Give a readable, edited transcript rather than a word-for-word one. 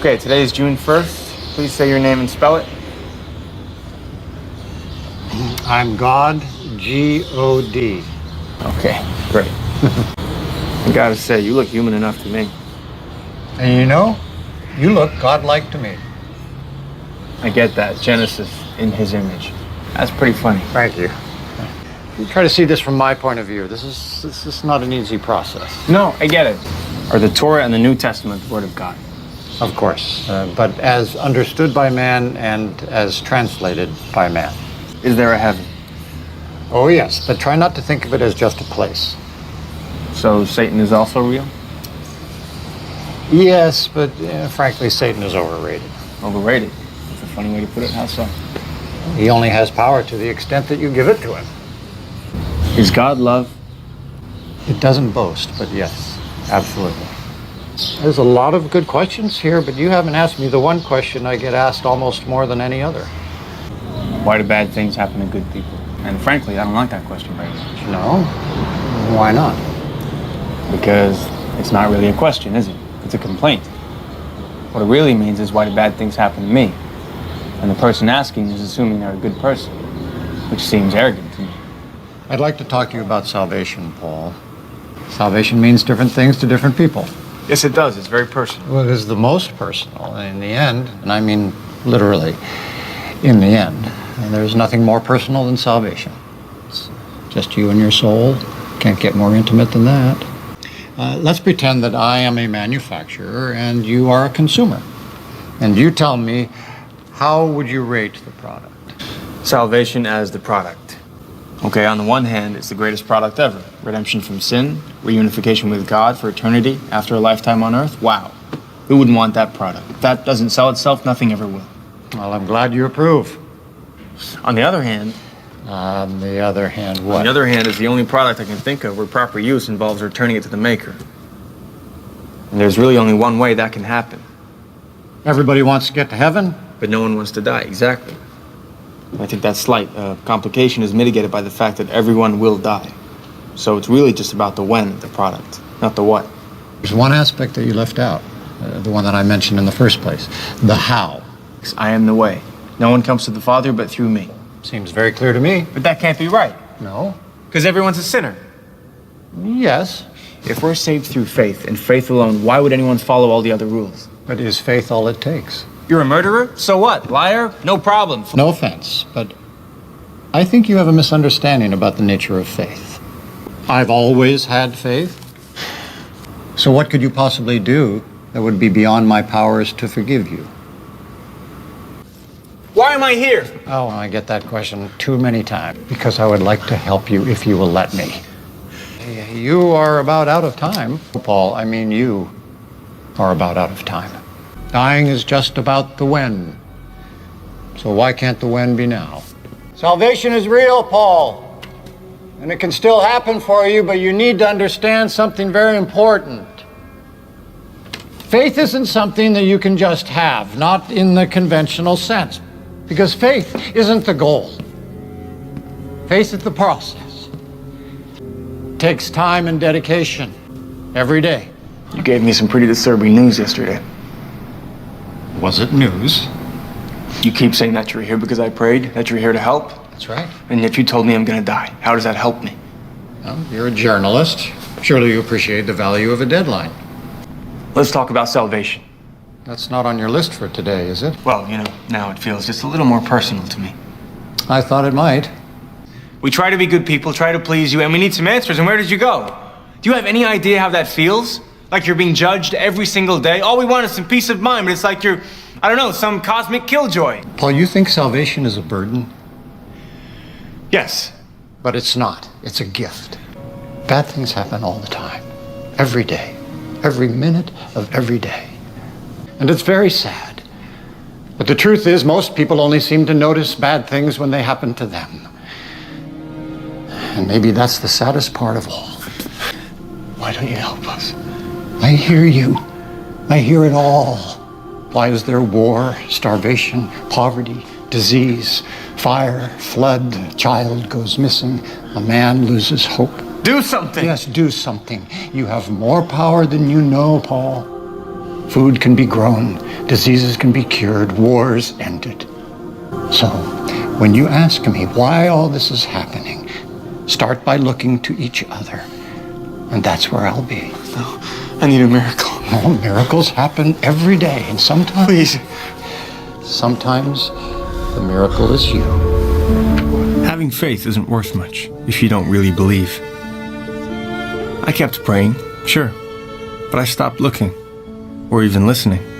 Okay, today is June 1st. Please say your name and spell it. I'm God, G-O-D. Okay, great. I gotta say, you look human enough to me. And you know, you look godlike to me. I get that. Genesis in his image. That's pretty funny. Thank you. You try to see this from my point of view. This is not an easy process. No, I get it. Are the Torah and the New Testament the Word of God? Of course, but as understood by man and as translated by man. Is there a heaven? Oh yes, but try not to think of it as just a place. So Satan is also real? Yes, but frankly, Satan is overrated. Overrated? That's a funny way to put it. How so? He only has power to the extent that you give it to him. Is God love? It doesn't boast, but yes, absolutely. There's a lot of good questions here, but you haven't asked me the one question I get asked almost more than any other. Why do bad things happen to good people? And frankly, I don't like that question very much. No? Why not? Because it's not really a question, is it? It's a complaint. What it really means is, why do bad things happen to me? And the person asking is assuming they're a good person, which seems arrogant to me. I'd like to talk to you about salvation, Paul. Salvation means different things to different people. Yes, it does. It's very personal. Well, it is the most personal in the end, and I mean literally in the end. And there's nothing more personal than salvation. It's just you and your soul. Can't get more intimate than that. Let's pretend that I am a manufacturer and you are a consumer. And you tell me, how would you rate the product? Salvation as the product. Okay, on the one hand, it's the greatest product ever. Redemption from sin, reunification with God for eternity after a lifetime on earth. Wow. Who wouldn't want that product? If that doesn't sell itself, nothing ever will. Well, I'm glad you approve. On the other hand... On the other hand, what? On the other hand is the only product I can think of where proper use involves returning it to the maker. And there's really only one way that can happen. Everybody wants to get to heaven? But no one wants to die, exactly. I think that slight complication is mitigated by the fact that everyone will die. So it's really just about the when of the product, not the what. There's one aspect that you left out, the one that I mentioned in the first place, the how. I am the way. No one comes to the Father but through me. Seems very clear to me. But that can't be right. No? Because everyone's a sinner. Yes. If we're saved through faith, and faith alone, why would anyone follow all the other rules? But is faith all it takes? You're a murderer? So what? Liar? No problem. No offense, but I think you have a misunderstanding about the nature of faith. I've always had faith. So what could you possibly do that would be beyond my powers to forgive you? Why am I here? Oh, I get that question too many times. Because I would like to help you if you will let me. You are about out of time, Paul. I mean, you are about out of time. Dying is just about the when. So why can't the when be now? Salvation is real, Paul. And it can still happen for you, but you need to understand something very important. Faith isn't something that you can just have, not in the conventional sense. Because faith isn't the goal. Faith is the process. It takes time and dedication every day. You gave me some pretty disturbing news yesterday. Was it news? You keep saying that you're here because I prayed, that you're here to help. That's right. And yet you told me I'm going to die. How does that help me? Well, you're a journalist. Surely you appreciate the value of a deadline. Let's talk about salvation. That's not on your list for today, is it? Well, you know, now it feels just a little more personal to me. I thought it might. We try to be good people, try to please you, and we need some answers. And where did you go? Do you have any idea how that feels? Like you're being judged every single day? All we want is some peace of mind, but it's like you're, I don't know, some cosmic killjoy. Paul, you think salvation is a burden? Yes. But it's not. It's a gift. Bad things happen all the time. Every day. Every minute of every day. And it's very sad. But the truth is, most people only seem to notice bad things when they happen to them. And maybe that's the saddest part of all. Why don't you help us? I hear you. I hear it all. Why is there war, starvation, poverty, disease, fire, flood, a child goes missing, a man loses hope? Do something! Yes, do something. You have more power than you know, Paul. Food can be grown, diseases can be cured, wars ended. So, when you ask me why all this is happening, start by looking to each other, and that's where I'll be. No, I need a miracle. Oh, miracles happen every day, and sometimes... Please. Sometimes the miracle is you. Having faith isn't worth much if you don't really believe. I kept praying, sure, but I stopped looking, or even listening.